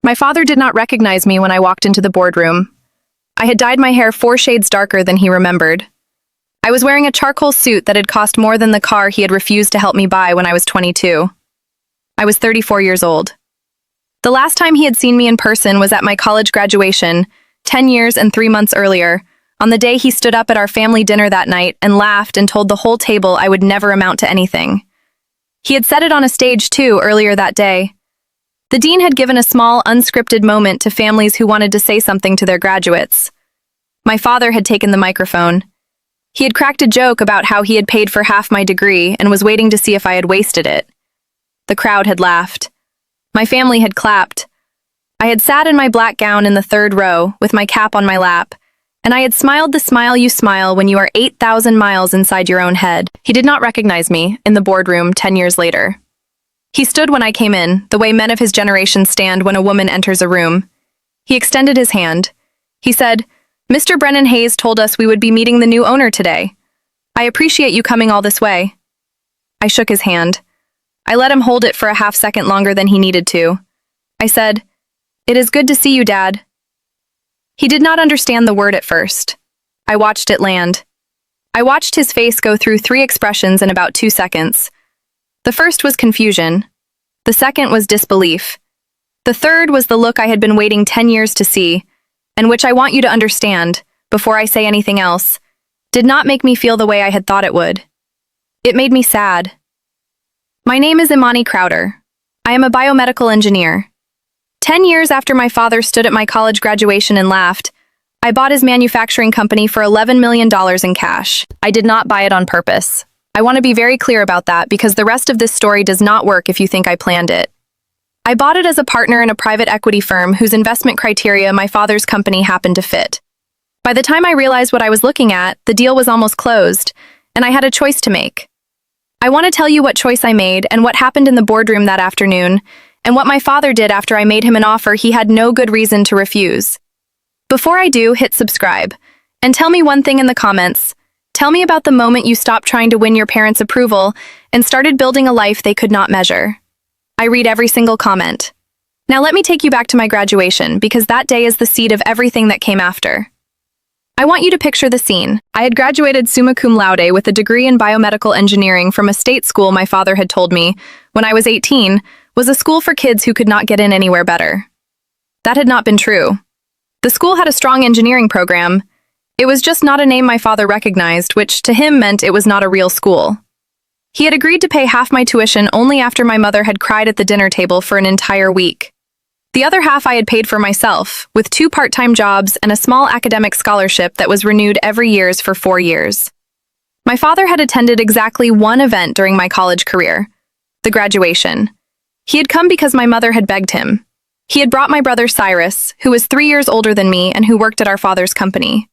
My father did not recognize me when I walked into the boardroom. I had dyed my hair 4 shades darker than he remembered. I was wearing a charcoal suit that had cost more than the car he had refused to help me buy when I was 22. I was 34 years old. The last time he had seen me in person was at my college graduation, 10 years and 3 months earlier, on the day he stood up at our family dinner that night and laughed and told the whole table I would never amount to anything. He had said it on a stage, too, earlier that day. The dean had given a small, unscripted moment to families who wanted to say something to their graduates. My father had taken the microphone. He had cracked a joke about how he had paid for half my degree and was waiting to see if I had wasted it. The crowd had laughed. My family had clapped. I had sat in my black gown in the third row, with my cap on my lap, and I had smiled the smile you smile when you are 8,000 miles inside your own head. He did not recognize me in the boardroom 10 years later. He stood when I came in, the way men of his generation stand when a woman enters a room. He extended his hand. He said, "Mr. Brennan Hayes told us we would be meeting the new owner today. I appreciate you coming all this way." I shook his hand. I let him hold it for a half-second longer than he needed to. I said, "It is good to see you, Dad." He did not understand the word at first. I watched it land. I watched his face go through 3 expressions in about 2 seconds. The first was confusion. The second was disbelief. The third was the look I had been waiting 10 years to see, and which I want you to understand, before I say anything else, did not make me feel the way I had thought it would. It made me sad. My name is Imani Crowder. I am a biomedical engineer. 10 years after my father stood at my college graduation and laughed, I bought his manufacturing company for $11 million in cash. I did not buy it on purpose. I want to be very clear about that because the rest of this story does not work if you think I planned it. I bought it as a partner in a private equity firm whose investment criteria my father's company happened to fit. By the time I realized what I was looking at, the deal was almost closed, and I had a choice to make. I want to tell you what choice I made and what happened in the boardroom that afternoon, and what my father did after I made him an offer he had no good reason to refuse. Before I do, hit subscribe, and tell me one thing in the comments. Tell me about the moment you stopped trying to win your parents' approval and started building a life they could not measure. I read every single comment. Now let me take you back to my graduation, because that day is the seed of everything that came after. I want you to picture the scene. I had graduated summa cum laude with a degree in biomedical engineering from a state school my father had told me, when I was 18, was a school for kids who could not get in anywhere better. That had not been true. The school had a strong engineering program. It was just not a name my father recognized, which to him meant it was not a real school. He had agreed to pay half my tuition only after my mother had cried at the dinner table for an entire week. The other half I had paid for myself, with 2 part-time jobs and a small academic scholarship that was renewed every year for 4 years. My father had attended exactly one event during my college career, the graduation. He had come because my mother had begged him. He had brought my brother Cyrus, who was 3 years older than me and who worked at our father's company.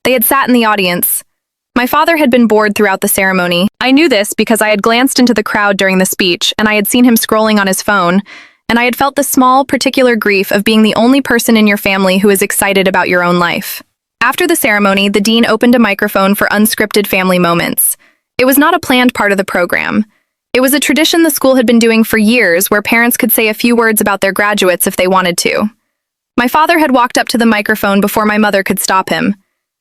They had sat in the audience. My father had been bored throughout the ceremony. I knew this because I had glanced into the crowd during the speech, and I had seen him scrolling on his phone, and I had felt the small, particular grief of being the only person in your family who is excited about your own life. After the ceremony, the dean opened a microphone for unscripted family moments. It was not a planned part of the program. It was a tradition the school had been doing for years where parents could say a few words about their graduates if they wanted to. My father had walked up to the microphone before my mother could stop him.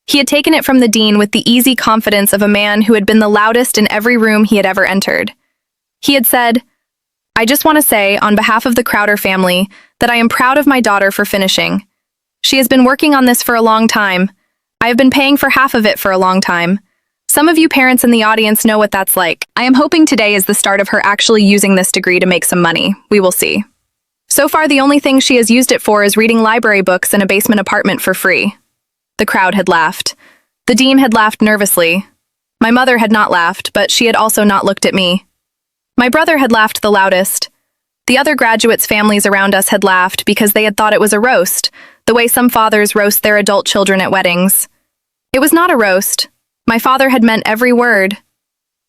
He had taken it from the dean with the easy confidence of a man who had been the loudest in every room he had ever entered. He had said, "I just want to say, on behalf of the Crowder family, that I am proud of my daughter for finishing. She has been working on this for a long time. I have been paying for half of it for a long time. Some of you parents in the audience know what that's like. I am hoping today is the start of her actually using this degree to make some money. We will see. So far, the only thing she has used it for is reading library books in a basement apartment for free." The crowd had laughed. The dean had laughed nervously. My mother had not laughed, but she had also not looked at me. My brother had laughed the loudest. The other graduates' families around us had laughed because they had thought it was a roast, the way some fathers roast their adult children at weddings. It was not a roast. My father had meant every word.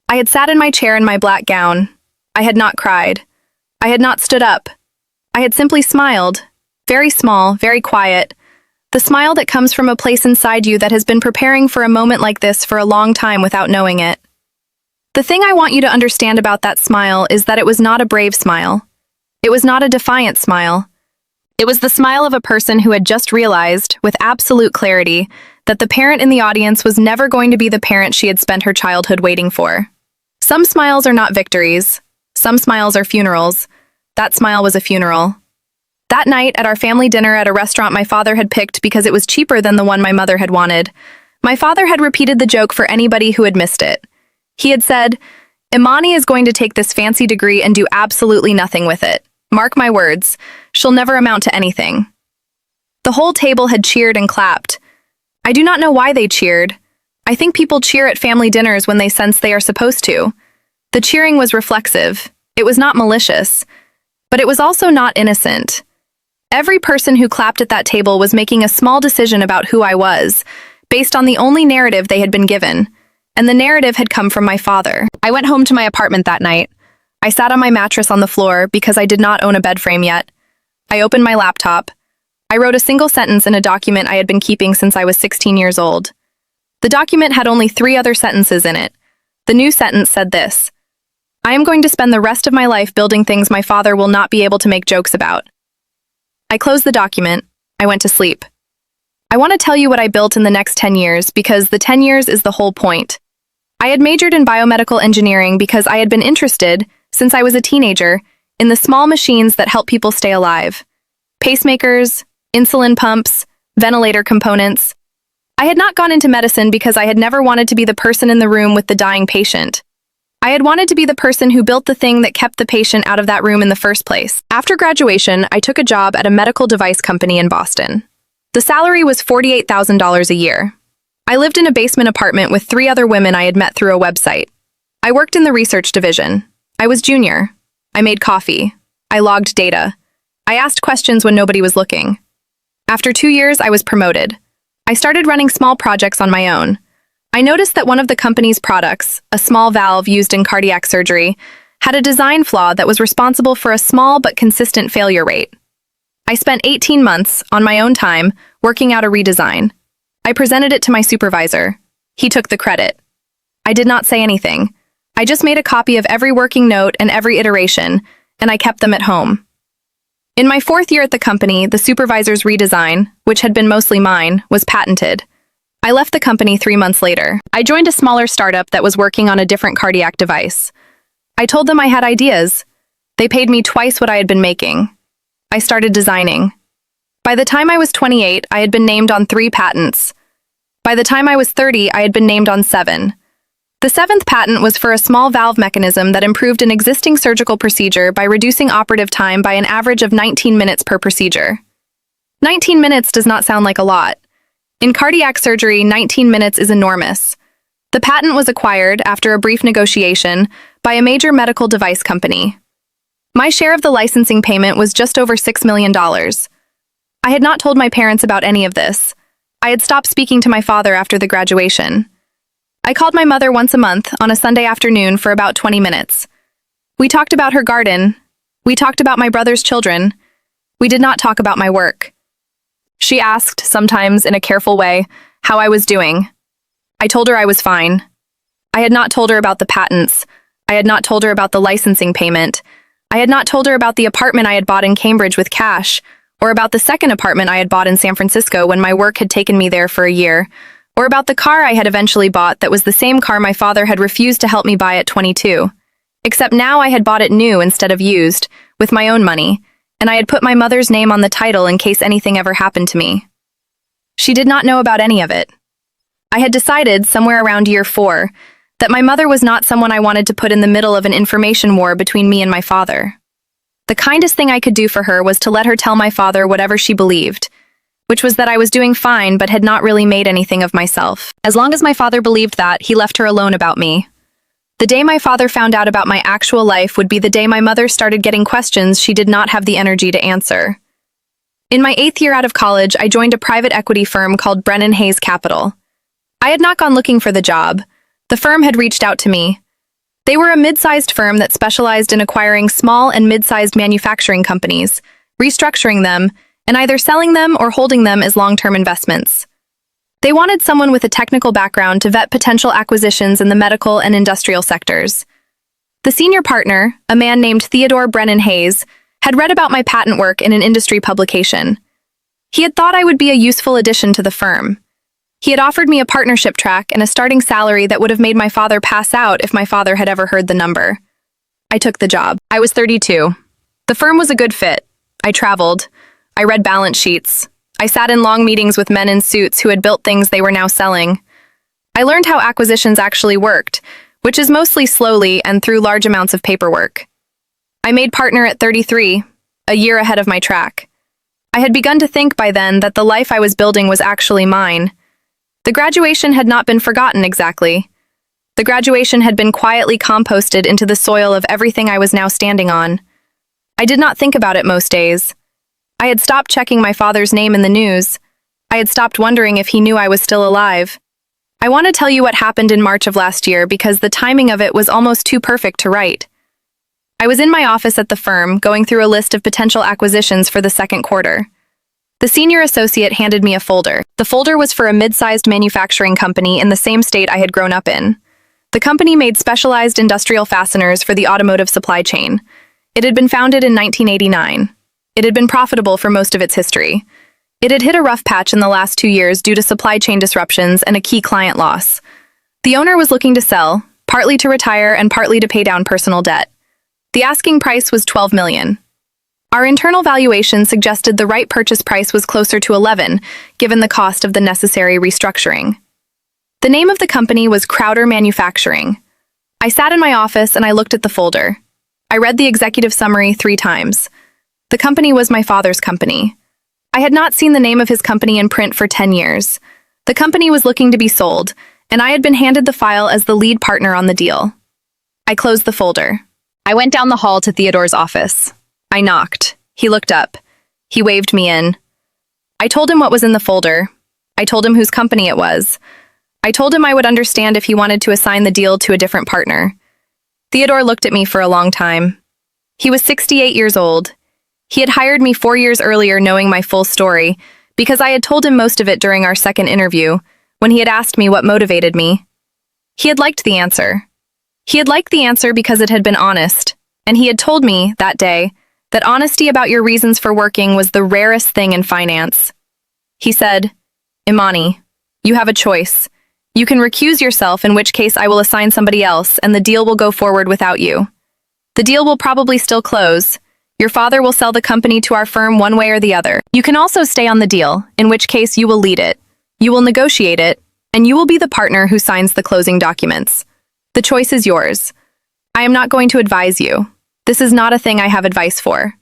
I had sat in my chair in my black gown. I had not cried. I had not stood up. I had simply smiled. Very small, very quiet. The smile that comes from a place inside you that has been preparing for a moment like this for a long time without knowing it. The thing I want you to understand about that smile is that it was not a brave smile. It was not a defiant smile. It was the smile of a person who had just realized, with absolute clarity, that the parent in the audience was never going to be the parent she had spent her childhood waiting for. Some smiles are not victories. Some smiles are funerals. That smile was a funeral. That night, at our family dinner at a restaurant my father had picked because it was cheaper than the one my mother had wanted, my father had repeated the joke for anybody who had missed it. He had said, "Imani is going to take this fancy degree and do absolutely nothing with it. Mark my words, she'll never amount to anything." The whole table had cheered and clapped. I do not know why they cheered. I think people cheer at family dinners when they sense they are supposed to. The cheering was reflexive. It was not malicious. But it was also not innocent. Every person who clapped at that table was making a small decision about who I was, based on the only narrative they had been given, and the narrative had come from my father. I went home to my apartment that night. I sat on my mattress on the floor because I did not own a bed frame yet. I opened my laptop. I wrote a single sentence in a document I had been keeping since I was 16 years old. The document had only 3 other sentences in it. The new sentence said this: "I am going to spend the rest of my life building things my father will not be able to make jokes about." I closed the document. I went to sleep. I want to tell you what I built in the next 10 years because the 10 years is the whole point. I had majored in biomedical engineering because I had been interested, since I was a teenager, in the small machines that help people stay alive. Pacemakers, insulin pumps, ventilator components. I had not gone into medicine because I had never wanted to be the person in the room with the dying patient. I had wanted to be the person who built the thing that kept the patient out of that room in the first place. After graduation, I took a job at a medical device company in Boston. The salary was $48,000 a year. I lived in a basement apartment with 3 other women I had met through a website. I worked in the research division. I was junior. I made coffee. I logged data. I asked questions when nobody was looking. After 2 years, I was promoted. I started running small projects on my own. I noticed that one of the company's products, a small valve used in cardiac surgery, had a design flaw that was responsible for a small but consistent failure rate. I spent 18 months, on my own time, working out a redesign. I presented it to my supervisor. He took the credit. I did not say anything. I just made a copy of every working note and every iteration, and I kept them at home. In my 4th year at the company, the supervisor's redesign, which had been mostly mine, was patented. I left the company 3 months later. I joined a smaller startup that was working on a different cardiac device. I told them I had ideas. They paid me twice what I had been making. I started designing. By the time I was 28, I had been named on 3 patents. By the time I was 30, I had been named on 7. The 7th patent was for a small valve mechanism that improved an existing surgical procedure by reducing operative time by an average of 19 minutes per procedure. 19 minutes does not sound like a lot. In cardiac surgery, 19 minutes is enormous. The patent was acquired, after a brief negotiation, by a major medical device company. My share of the licensing payment was just over $6 million. I had not told my parents about any of this. I had stopped speaking to my father after the graduation. I called my mother once a month, on a Sunday afternoon, for about 20 minutes. We talked about her garden. We talked about my brother's children. We did not talk about my work. She asked, sometimes in a careful way, how I was doing. I told her I was fine. I had not told her about the patents. I had not told her about the licensing payment. I had not told her about the apartment I had bought in Cambridge with cash, or about the second apartment I had bought in San Francisco when my work had taken me there for a year, or about the car I had eventually bought that was the same car my father had refused to help me buy at 22. Except now I had bought it new instead of used, with my own money, and I had put my mother's name on the title in case anything ever happened to me. She did not know about any of it. I had decided, somewhere around year 4, that my mother was not someone I wanted to put in the middle of an information war between me and my father. The kindest thing I could do for her was to let her tell my father whatever she believed, which was that I was doing fine but had not really made anything of myself. As long as my father believed that, he left her alone about me. The day my father found out about my actual life would be the day my mother started getting questions she did not have the energy to answer. In my 8th year out of college, I joined a private equity firm called Brennan Hayes Capital. I had not gone looking for the job. The firm had reached out to me. They were a mid-sized firm that specialized in acquiring small and mid-sized manufacturing companies, restructuring them, and either selling them or holding them as long-term investments. They wanted someone with a technical background to vet potential acquisitions in the medical and industrial sectors. The senior partner, a man named Theodore Brennan Hayes, had read about my patent work in an industry publication. He had thought I would be a useful addition to the firm. He had offered me a partnership track and a starting salary that would have made my father pass out if my father had ever heard the number. I took the job. I was 32. The firm was a good fit. I traveled. I read balance sheets. I sat in long meetings with men in suits who had built things they were now selling. I learned how acquisitions actually worked, which is mostly slowly and through large amounts of paperwork. I made partner at 33, a year ahead of my track. I had begun to think by then that the life I was building was actually mine. The graduation had not been forgotten exactly. The graduation had been quietly composted into the soil of everything I was now standing on. I did not think about it most days. I had stopped checking my father's name in the news. I had stopped wondering if he knew I was still alive. I want to tell you what happened in March of last year because the timing of it was almost too perfect to write. I was in my office at the firm, going through a list of potential acquisitions for the second quarter. The senior associate handed me a folder. The folder was for a mid-sized manufacturing company in the same state I had grown up in. The company made specialized industrial fasteners for the automotive supply chain. It had been founded in 1989. It had been profitable for most of its history. It had hit a rough patch in the last 2 years due to supply chain disruptions and a key client loss. The owner was looking to sell, partly to retire and partly to pay down personal debt. The asking price was $12 million. Our internal valuation suggested the right purchase price was closer to 11, given the cost of the necessary restructuring. The name of the company was Crowder Manufacturing. I sat in my office and I looked at the folder. I read the executive summary 3 times. The company was my father's company. I had not seen the name of his company in print for 10 years. The company was looking to be sold, and I had been handed the file as the lead partner on the deal. I closed the folder. I went down the hall to Theodore's office. I knocked. He looked up. He waved me in. I told him what was in the folder. I told him whose company it was. I told him I would understand if he wanted to assign the deal to a different partner. Theodore looked at me for a long time. He was 68 years old. He had hired me 4 years earlier knowing my full story, because I had told him most of it during our second interview, when he had asked me what motivated me. He had liked the answer. He had liked the answer because it had been honest, and he had told me, that day, that honesty about your reasons for working was the rarest thing in finance. He said, "Imani, you have a choice. You can recuse yourself, in which case I will assign somebody else, and the deal will go forward without you. The deal will probably still close. Your father will sell the company to our firm one way or the other. You can also stay on the deal, in which case you will lead it. You will negotiate it, and you will be the partner who signs the closing documents. The choice is yours. I am not going to advise you. This is not a thing I have advice for."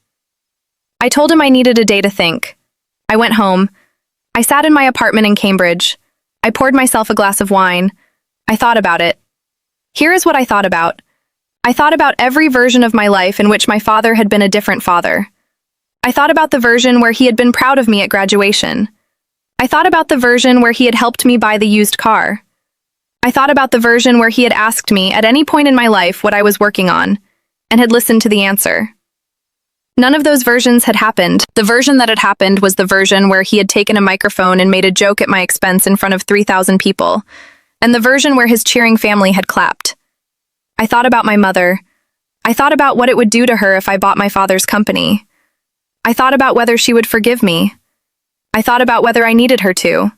I told him I needed a day to think. I went home. I sat in my apartment in Cambridge. I poured myself a glass of wine. I thought about it. Here is what I thought about. I thought about every version of my life in which my father had been a different father. I thought about the version where he had been proud of me at graduation. I thought about the version where he had helped me buy the used car. I thought about the version where he had asked me at any point in my life what I was working on, and had listened to the answer. None of those versions had happened. The version that had happened was the version where he had taken a microphone and made a joke at my expense in front of 3,000 people, and the version where his cheering family had clapped. I thought about my mother. I thought about what it would do to her if I bought my father's company. I thought about whether she would forgive me. I thought about whether I needed her to.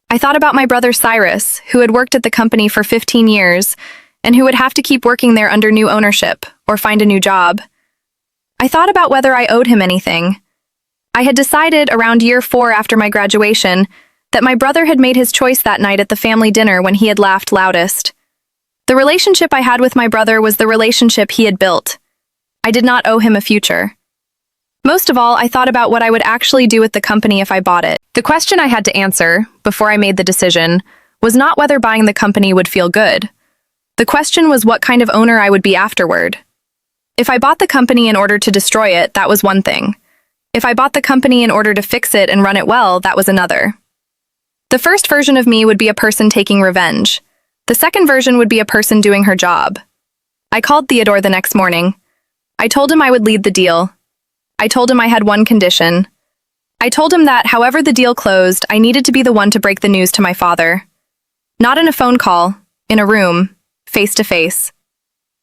I thought about my brother Cyrus, who had worked at the company for 15 years, and who would have to keep working there under new ownership, or find a new job. I thought about whether I owed him anything. I had decided around year 4 after my graduation that my brother had made his choice that night at the family dinner when he had laughed loudest. The relationship I had with my brother was the relationship he had built. I did not owe him a future. Most of all, I thought about what I would actually do with the company if I bought it. The question I had to answer, before I made the decision, was not whether buying the company would feel good. The question was what kind of owner I would be afterward. If I bought the company in order to destroy it, that was one thing. If I bought the company in order to fix it and run it well, that was another. The first version of me would be a person taking revenge. The second version would be a person doing her job. I called Theodore the next morning. I told him I would lead the deal. I told him I had one condition. I told him that, however the deal closed, I needed to be the one to break the news to my father. Not in a phone call, in a room, face to face.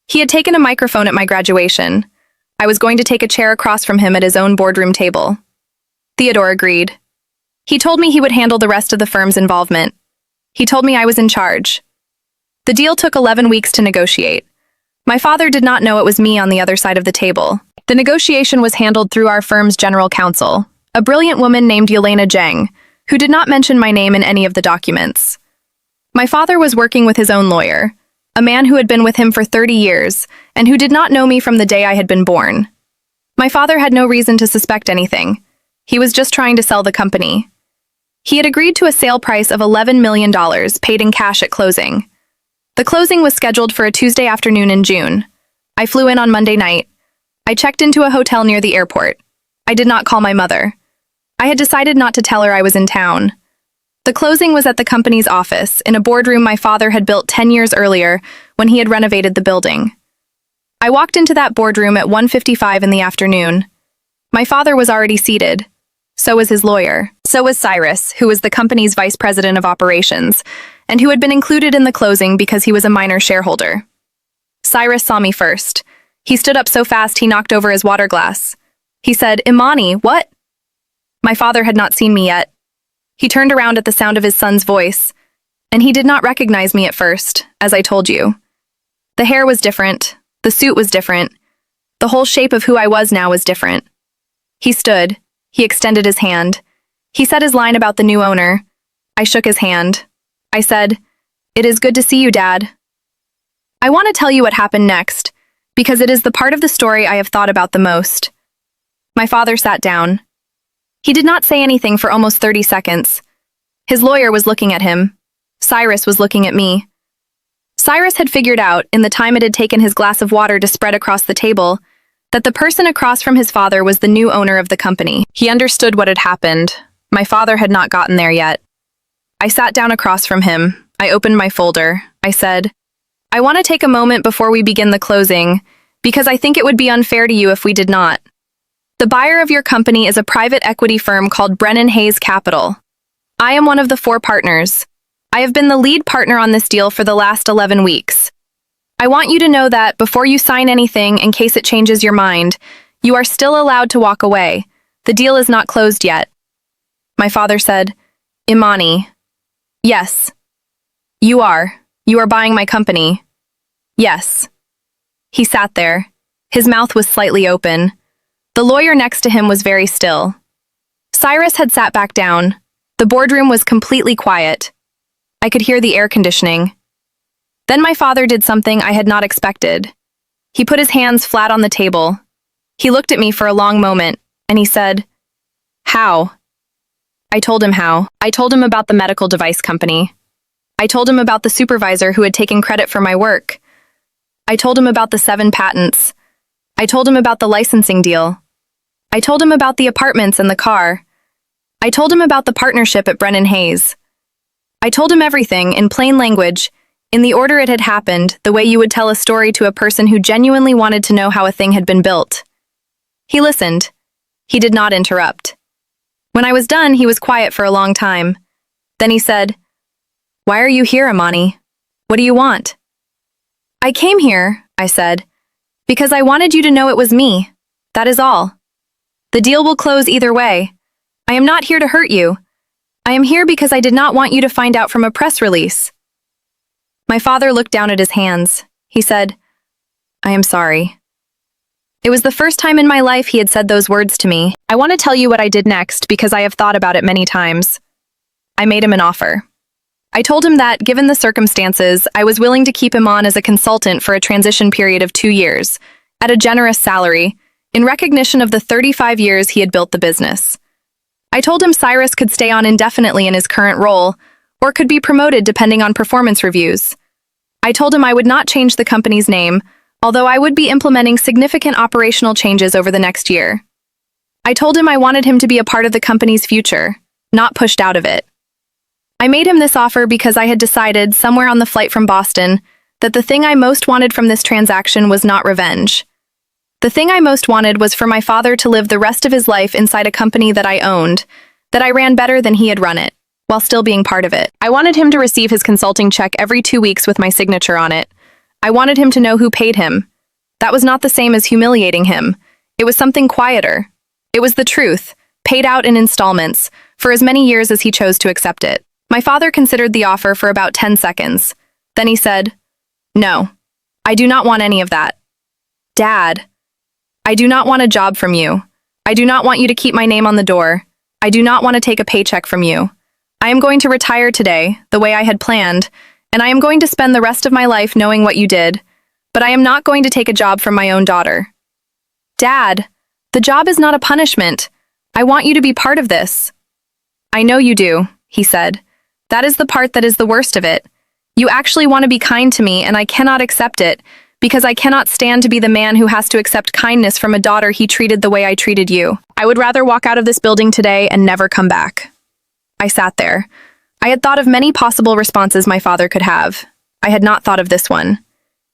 He had taken a microphone at my graduation. I was going to take a chair across from him at his own boardroom table. Theodore agreed. He told me he would handle the rest of the firm's involvement. He told me I was in charge. The deal took 11 weeks to negotiate. My father did not know it was me on the other side of the table. The negotiation was handled through our firm's general counsel, a brilliant woman named Yelena Zheng, who did not mention my name in any of the documents. My father was working with his own lawyer, a man who had been with him for 30 years and who did not know me from the day I had been born. My father had no reason to suspect anything. He was just trying to sell the company. He had agreed to a sale price of $11 million, paid in cash at closing. The closing was scheduled for a Tuesday afternoon in June. I flew in on Monday night. I checked into a hotel near the airport. I did not call my mother. I had decided not to tell her I was in town. The closing was at the company's office, in a boardroom my father had built 10 years earlier when he had renovated the building. I walked into that boardroom at 1:55 in the afternoon. My father was already seated. So was his lawyer. So was Cyrus, who was the company's vice president of operations, and who had been included in the closing because he was a minor shareholder. Cyrus saw me first. He stood up so fast he knocked over his water glass. He said, "Imani, what?" My father had not seen me yet. He turned around at the sound of his son's voice, and he did not recognize me at first, as I told you. The hair was different. The suit was different. The whole shape of who I was now was different. He stood. He extended his hand. He said his line about the new owner. I shook his hand. I said, "It is good to see you, Dad." I want to tell you what happened next, because it is the part of the story I have thought about the most. My father sat down. He did not say anything for almost 30 seconds. His lawyer was looking at him. Cyrus was looking at me. Cyrus had figured out, in the time it had taken his glass of water to spread across the table, that the person across from his father was the new owner of the company. He understood what had happened. My father had not gotten there yet. I sat down across from him. I opened my folder. I said, "I want to take a moment before we begin the closing, because I think it would be unfair to you if we did not. The buyer of your company is a private equity firm called Brennan Hayes Capital. I am one of the 4 partners. I have been the lead partner on this deal for the last 11 weeks. I want you to know that before you sign anything, in case it changes your mind, you are still allowed to walk away. The deal is not closed yet." My father said, "Imani." "Yes." You are buying my company." "Yes." He sat there. His mouth was slightly open. The lawyer next to him was very still. Cyrus had sat back down. The boardroom was completely quiet. I could hear the air conditioning. Then my father did something I had not expected. He put his hands flat on the table. He looked at me for a long moment, and he said, "How?" I told him how. I told him about the medical device company. I told him about the supervisor who had taken credit for my work. I told him about the 7 patents. I told him about the licensing deal. I told him about the apartments and the car. I told him about the partnership at Brennan Hayes. I told him everything, in plain language, in the order it had happened, the way you would tell a story to a person who genuinely wanted to know how a thing had been built. He listened. He did not interrupt. When I was done, he was quiet for a long time. Then he said, "Why are you here, Imani? What do you want?" "I came here," I said, "because I wanted you to know it was me. That is all. The deal will close either way. I am not here to hurt you. I am here because I did not want you to find out from a press release." My father looked down at his hands. He said, "I am sorry." It was the first time in my life he had said those words to me. I want to tell you what I did next because I have thought about it many times. I made him an offer. I told him that, given the circumstances, I was willing to keep him on as a consultant for a transition period of 2 years, at a generous salary, in recognition of the 35 years he had built the business. I told him Cyrus could stay on indefinitely in his current role, or could be promoted depending on performance reviews. I told him I would not change the company's name, although I would be implementing significant operational changes over the next year. I told him I wanted him to be a part of the company's future, not pushed out of it. I made him this offer because I had decided, somewhere on the flight from Boston, that the thing I most wanted from this transaction was not revenge. The thing I most wanted was for my father to live the rest of his life inside a company that I owned, that I ran better than he had run it, while still being part of it. I wanted him to receive his consulting check every 2 weeks with my signature on it. I wanted him to know who paid him. That was not the same as humiliating him. It was something quieter. It was the truth, paid out in installments, for as many years as he chose to accept it. My father considered the offer for about 10 seconds. Then he said, "No, I do not want any of that. Dad, I do not want a job from you. I do not want you to keep my name on the door. I do not want to take a paycheck from you. I am going to retire today, the way I had planned, and I am going to spend the rest of my life knowing what you did, but I am not going to take a job from my own daughter. Dad, the job is not a punishment. I want you to be part of this." "I know you do," he said. "That is the part that is the worst of it. You actually want to be kind to me, and I cannot accept it, because I cannot stand to be the man who has to accept kindness from a daughter he treated the way I treated you. I would rather walk out of this building today and never come back." I sat there. I had thought of many possible responses my father could have. I had not thought of this one.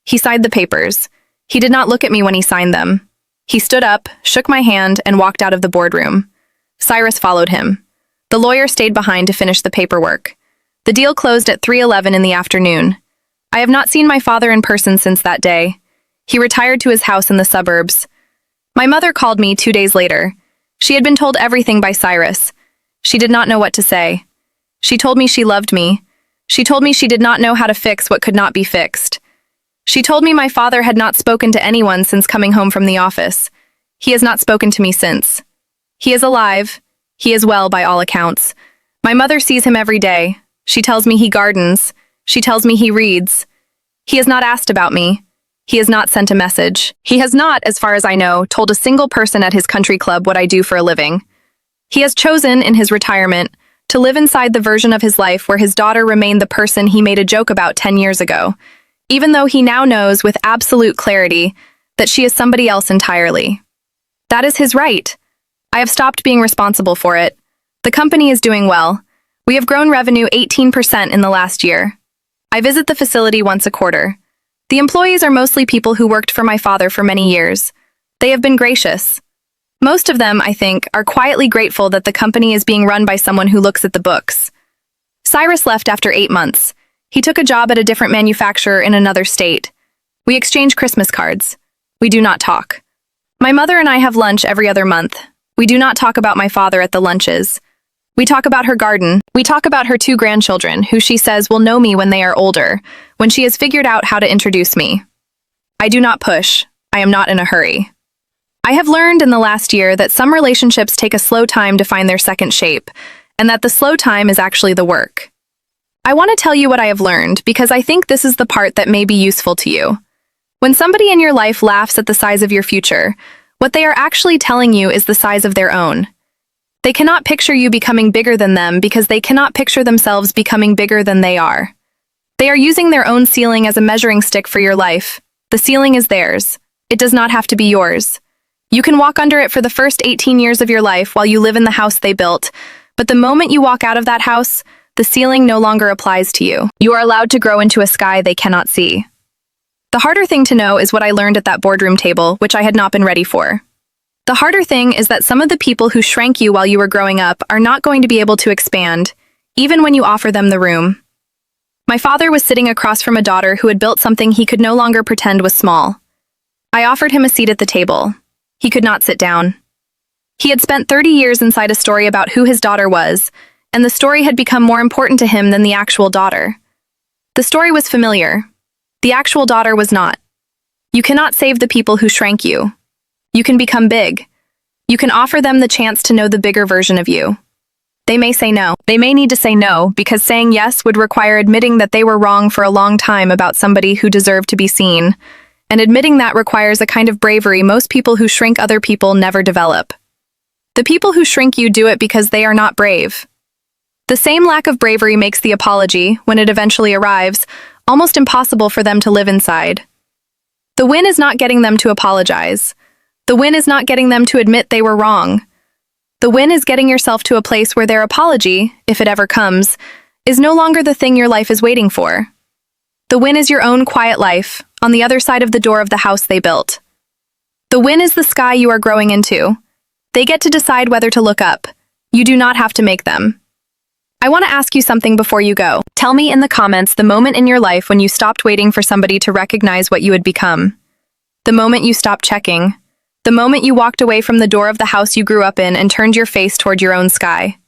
He signed the papers. He did not look at me when he signed them. He stood up, shook my hand, and walked out of the boardroom. Cyrus followed him. The lawyer stayed behind to finish the paperwork. The deal closed at 3:11 in the afternoon. I have not seen my father in person since that day. He retired to his house in the suburbs. My mother called me 2 days later. She had been told everything by Cyrus. She did not know what to say. She told me she loved me. She told me she did not know how to fix what could not be fixed. She told me my father had not spoken to anyone since coming home from the office. He has not spoken to me since. He is alive. He is well by all accounts. My mother sees him every day. She tells me he gardens. She tells me he reads. He has not asked about me. He has not sent a message. He has not, as far as I know, told a single person at his country club what I do for a living. He has chosen, in his retirement, to live inside the version of his life where his daughter remained the person he made a joke about 10 years ago, even though he now knows with absolute clarity that she is somebody else entirely. That is his right. I have stopped being responsible for it. The company is doing well. We have grown revenue 18% in the last year. I visit the facility once a quarter. The employees are mostly people who worked for my father for many years. They have been gracious. Most of them, I think, are quietly grateful that the company is being run by someone who looks at the books. Cyrus left after 8 months. He took a job at a different manufacturer in another state. We exchange Christmas cards. We do not talk. My mother and I have lunch every other month. We do not talk about my father at the lunches. We talk about her garden. We talk about her 2 grandchildren, who she says will know me when they are older, when she has figured out how to introduce me. I do not push. I am not in a hurry. I have learned in the last year that some relationships take a slow time to find their second shape, and that the slow time is actually the work. I want to tell you what I have learned because I think this is the part that may be useful to you. When somebody in your life laughs at the size of your future, what they are actually telling you is the size of their own. They cannot picture you becoming bigger than them because they cannot picture themselves becoming bigger than they are. They are using their own ceiling as a measuring stick for your life. The ceiling is theirs. It does not have to be yours. You can walk under it for the first 18 years of your life while you live in the house they built, but the moment you walk out of that house, the ceiling no longer applies to you. You are allowed to grow into a sky they cannot see. The harder thing to know is what I learned at that boardroom table, which I had not been ready for. The harder thing is that some of the people who shrank you while you were growing up are not going to be able to expand, even when you offer them the room. My father was sitting across from a daughter who had built something he could no longer pretend was small. I offered him a seat at the table. He could not sit down. He had spent 30 years inside a story about who his daughter was, and the story had become more important to him than the actual daughter. The story was familiar. The actual daughter was not. You cannot save the people who shrank you. You can become big. You can offer them the chance to know the bigger version of you. They may say no. They may need to say no, because saying yes would require admitting that they were wrong for a long time about somebody who deserved to be seen. And admitting that requires a kind of bravery most people who shrink other people never develop. The people who shrink you do it because they are not brave. The same lack of bravery makes the apology, when it eventually arrives, almost impossible for them to live inside. The win is not getting them to apologize. The win is not getting them to admit they were wrong. The win is getting yourself to a place where their apology, if it ever comes, is no longer the thing your life is waiting for. The win is your own quiet life, on the other side of the door of the house they built. The win is the sky you are growing into. They get to decide whether to look up. You do not have to make them. I want to ask you something before you go. Tell me in the comments the moment in your life when you stopped waiting for somebody to recognize what you had become. The moment you stopped checking. The The moment you walked away from the door of the house you grew up in and turned your face toward your own sky.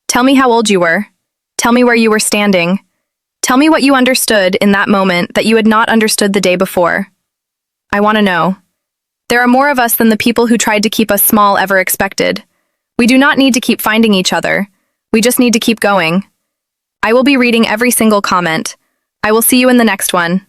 Tell me how old you were. Tell me where you were standing. Tell me what you understood in that moment that you had not understood the day before. I want to know. There are more of us than the people who tried to keep us small ever expected. We do not need to keep finding each other. We just need to keep going. I will be reading every single comment. I will see you in the next one.